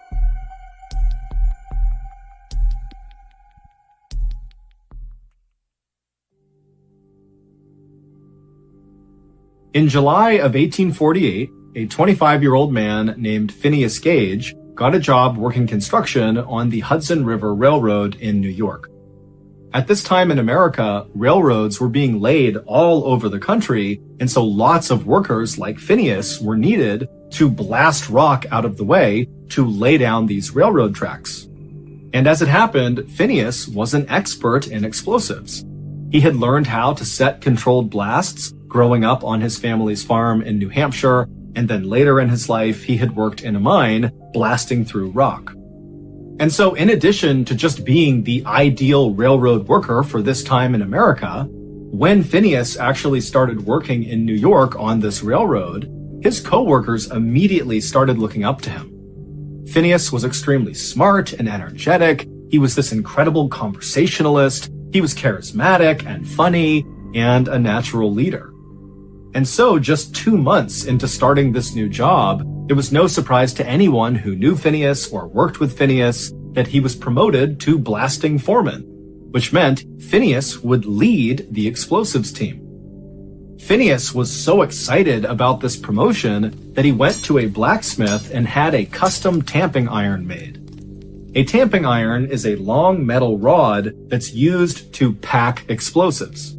In July of 1848, a 25-year-old man named Phineas Gage got a job working construction on the Hudson River Railroad in New York. At this time in America, railroads were being laid all over the country, and so lots of workers like Phineas were needed to blast rock out of the way to lay down these railroad tracks. And as it happened, Phineas was an expert in explosives. He had learned how to set controlled blasts growing up on his family's farm in New Hampshire, and then later in his life, he had worked in a mine blasting through rock. And so in addition to just being the ideal railroad worker for this time in America, when Phineas actually started working in New York on this railroad, his coworkers immediately started looking up to him. Phineas was extremely smart and energetic. He was this incredible conversationalist. He was charismatic and funny and a natural leader. And so just 2 months into starting this new job, it was no surprise to anyone who knew Phineas or worked with Phineas that he was promoted to blasting foreman, which meant Phineas would lead the explosives team. Phineas was so excited about this promotion that he went to a blacksmith and had a custom tamping iron made. A tamping iron is a long metal rod that's used to pack explosives.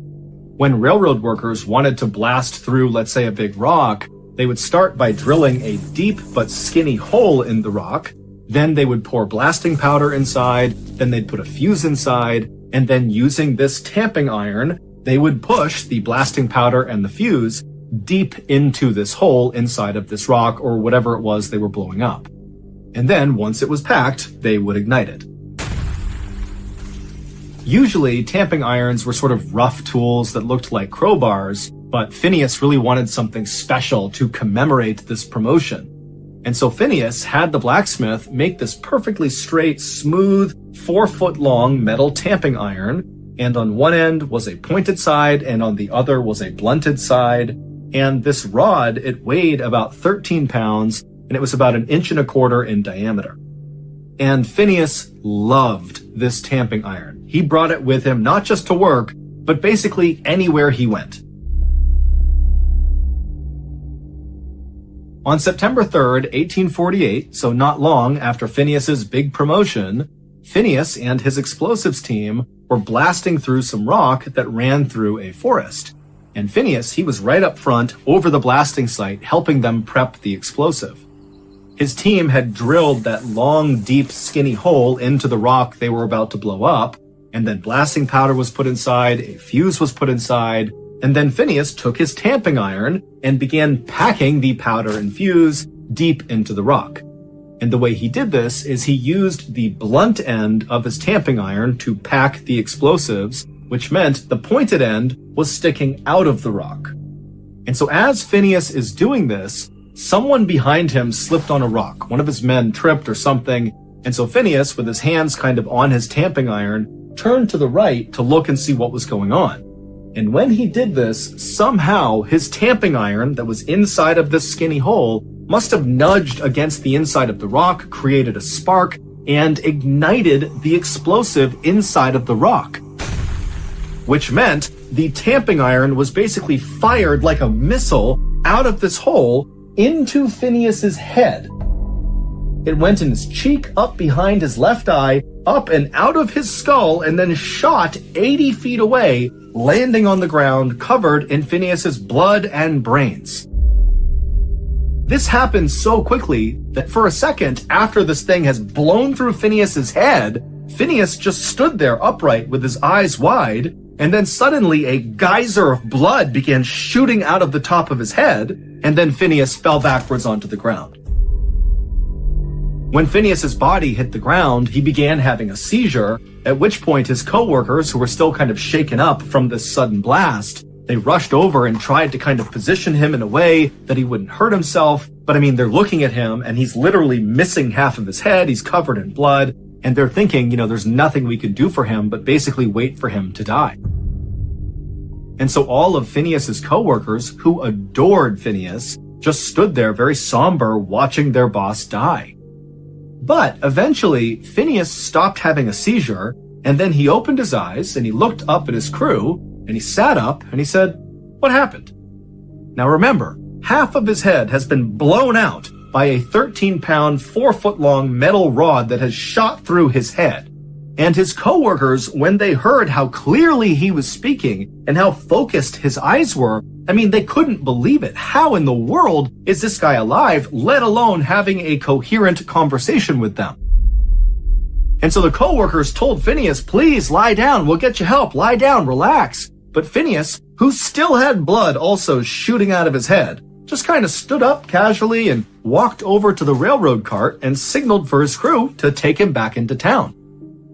When railroad workers wanted to blast through, let's say, a big rock, they would start by drilling a deep but skinny hole in the rock. Then they would pour blasting powder inside, then they'd put a fuse inside, and then using this tamping iron, they would push the blasting powder and the fuse deep into this hole inside of this rock or whatever it was they were blowing up. And then, once it was packed, they would ignite it. Usually, tamping irons were sort of rough tools that looked like crowbars, but Phineas really wanted something special to commemorate this promotion. And so Phineas had the blacksmith make this perfectly straight, smooth, 4-foot-long metal tamping iron, and on one end was a pointed side, and on the other was a blunted side. And this rod, it weighed about 13 pounds, and it was about 1.25 inches in diameter. And Phineas loved this tamping iron. He brought it with him not just to work, but basically anywhere he went. On September 3rd, 1848, so not long after Phineas's big promotion, Phineas and his explosives team were blasting through some rock that ran through a forest. And Phineas, he was right up front over the blasting site, helping them prep the explosive. His team had drilled that long, deep, skinny hole into the rock they were about to blow up, and then blasting powder was put inside, a fuse was put inside, and then Phineas took his tamping iron and began packing the powder and fuse deep into the rock. And the way he did this is he used the blunt end of his tamping iron to pack the explosives, which meant the pointed end was sticking out of the rock. And so as Phineas is doing this, someone behind him slipped on a rock. One of his men tripped or something, and so Phineas, with his hands kind of on his tamping iron, turned to the right to look and see what was going on. And when he did this, somehow his tamping iron that was inside of this skinny hole must have nudged against the inside of the rock, created a spark, and ignited the explosive inside of the rock. Which meant the tamping iron was basically fired like a missile out of this hole into Phineas's head. It went in his cheek, up behind his left eye, up and out of his skull, and then shot 80 feet away, landing on the ground covered in Phineas's blood and brains. This happened so quickly that for a second after this thing has blown through Phineas's head, Phineas just stood there upright with his eyes wide, and then suddenly a geyser of blood began shooting out of the top of his head, and then Phineas fell backwards onto the ground. When Phineas's body hit the ground, he began having a seizure, at which point his co-workers, who were still kind of shaken up from this sudden blast, they rushed over and tried to kind of position him in a way that he wouldn't hurt himself. But I mean, they're looking at him and he's literally missing half of his head. He's covered in blood. And they're thinking, there's nothing we could do for him but basically wait for him to die. And so all of Phineas's co-workers, who adored Phineas, just stood there very somber watching their boss die. But eventually, Phineas stopped having a seizure, and then he opened his eyes and he looked up at his crew, and he sat up and he said, "What happened?" Now remember, half of his head has been blown out by a 13-pound, 4-foot-long metal rod that has shot through his head. And his coworkers, when they heard how clearly he was speaking and how focused his eyes were, they couldn't believe it. How in the world is this guy alive, let alone having a coherent conversation with them? And so the coworkers told Phineas, "Please lie down, we'll get you help, lie down, relax." But Phineas, who still had blood also shooting out of his head, just kind of stood up casually and walked over to the railroad cart and signaled for his crew to take him back into town.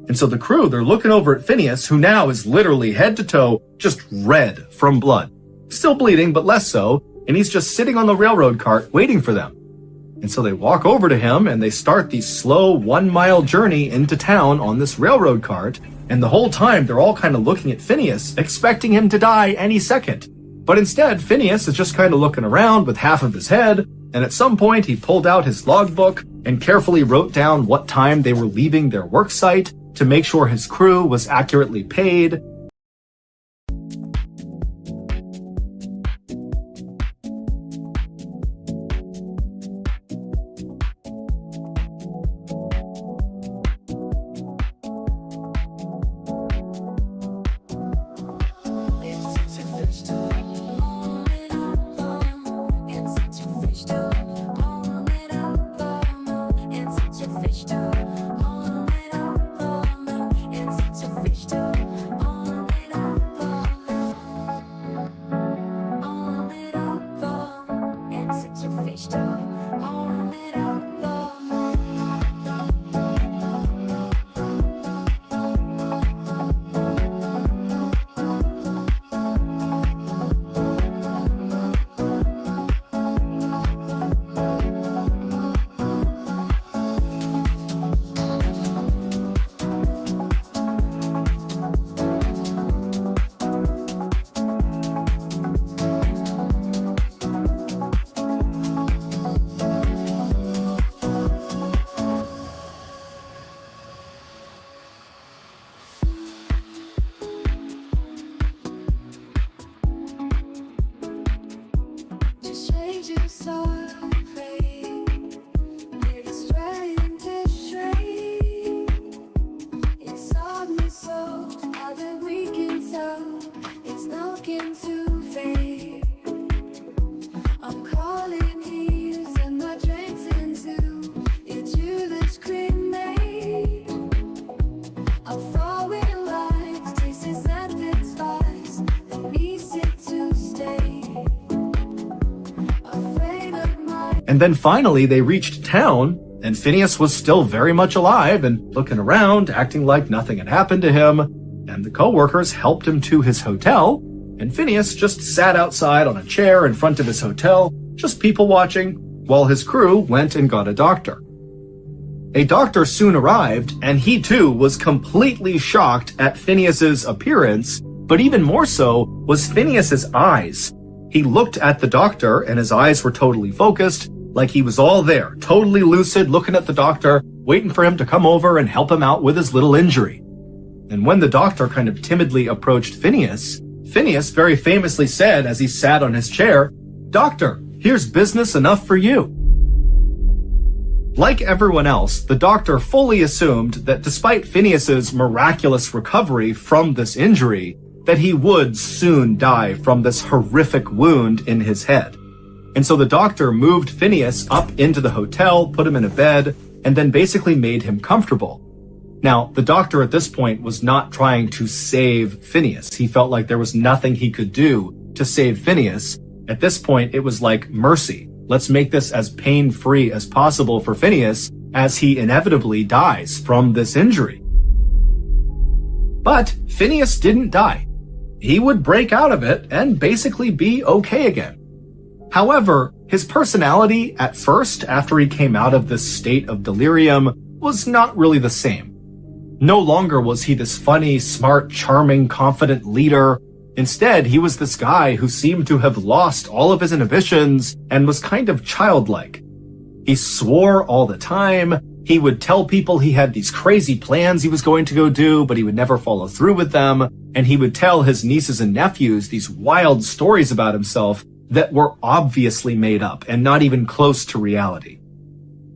And so the crew, they're looking over at Phineas, who now is literally head to toe just red from blood. Still bleeding, but less so, and he's just sitting on the railroad cart waiting for them. And so they walk over to him and they start the slow 1-mile journey into town on this railroad cart. And the whole time they're all kind of looking at Phineas, expecting him to die any second. But instead, Phineas is just kind of looking around with half of his head, and at some point he pulled out his logbook and carefully wrote down what time they were leaving their work site to make sure his crew was accurately paid. And then finally they reached town, and Phineas was still very much alive and looking around, acting like nothing had happened to him. And the co-workers helped him to his hotel, and Phineas just sat outside on a chair in front of his hotel, just people watching, while his crew went and got a doctor. A doctor soon arrived, and he too was completely shocked at Phineas's appearance, but even more so was Phineas's eyes. He looked at the doctor, and his eyes were totally focused, like he was all there, totally lucid, looking at the doctor, waiting for him to come over and help him out with his little injury. And when the doctor kind of timidly approached Phineas, Phineas very famously said as he sat on his chair, "Doctor, here's business enough for you." Like everyone else, the doctor fully assumed that despite Phineas's miraculous recovery from this injury, that he would soon die from this horrific wound in his head. And so the doctor moved Phineas up into the hotel, put him in a bed, and then basically made him comfortable. Now, the doctor at this point was not trying to save Phineas. He felt like there was nothing he could do to save Phineas. At this point, it was like mercy. Let's make this as pain-free as possible for Phineas as he inevitably dies from this injury. But Phineas didn't die. He would break out of it and basically be okay again. However, his personality at first, after he came out of this state of delirium, was not really the same. No longer was he this funny, smart, charming, confident leader. Instead, he was this guy who seemed to have lost all of his inhibitions and was kind of childlike. He swore all the time. He would tell people he had these crazy plans he was going to go do, but he would never follow through with them. And he would tell his nieces and nephews these wild stories about himself that were obviously made up and not even close to reality.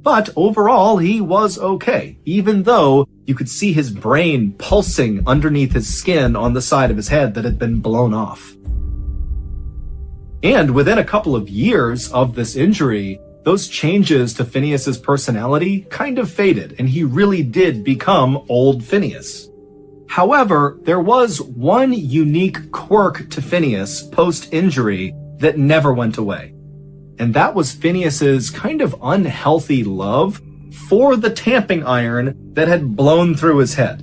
But overall, he was okay, even though you could see his brain pulsing underneath his skin on the side of his head that had been blown off. And within a couple of years of this injury, those changes to Phineas's personality kind of faded, and he really did become old Phineas. However, there was one unique quirk to Phineas post-injury that never went away. And that was Phineas's kind of unhealthy love for the tamping iron that had blown through his head.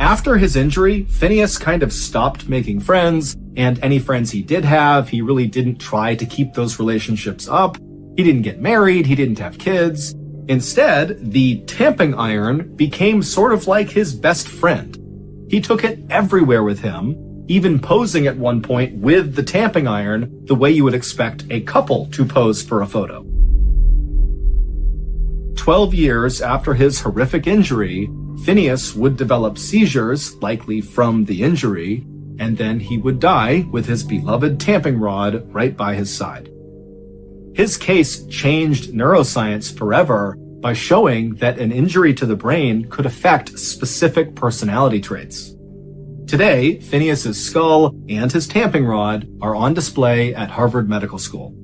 After his injury, Phineas kind of stopped making friends, and any friends he did have, he really didn't try to keep those relationships up. He didn't get married, he didn't have kids. Instead, the tamping iron became sort of like his best friend. He took it everywhere with him, even posing at one point with the tamping iron the way you would expect a couple to pose for a photo. 12 years after his horrific injury, Phineas would develop seizures, likely from the injury, and then he would die with his beloved tamping rod right by his side. His case changed neuroscience forever by showing that an injury to the brain could affect specific personality traits. Today, Phineas's skull and his tamping rod are on display at Harvard Medical School.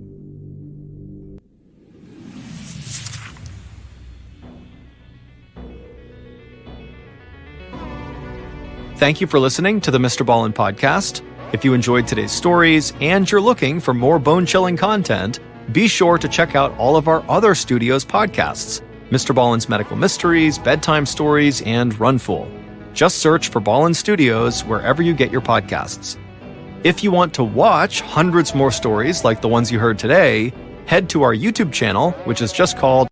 Thank you for listening to the MrBallen podcast. If you enjoyed today's stories and you're looking for more bone-chilling content, be sure to check out all of our other studios podcasts, MrBallen's Medical Mysteries, Bedtime Stories, and Runful. Just search for Ballen Studios wherever you get your podcasts. If you want to watch hundreds more stories like the ones you heard today, head to our YouTube channel, which is just called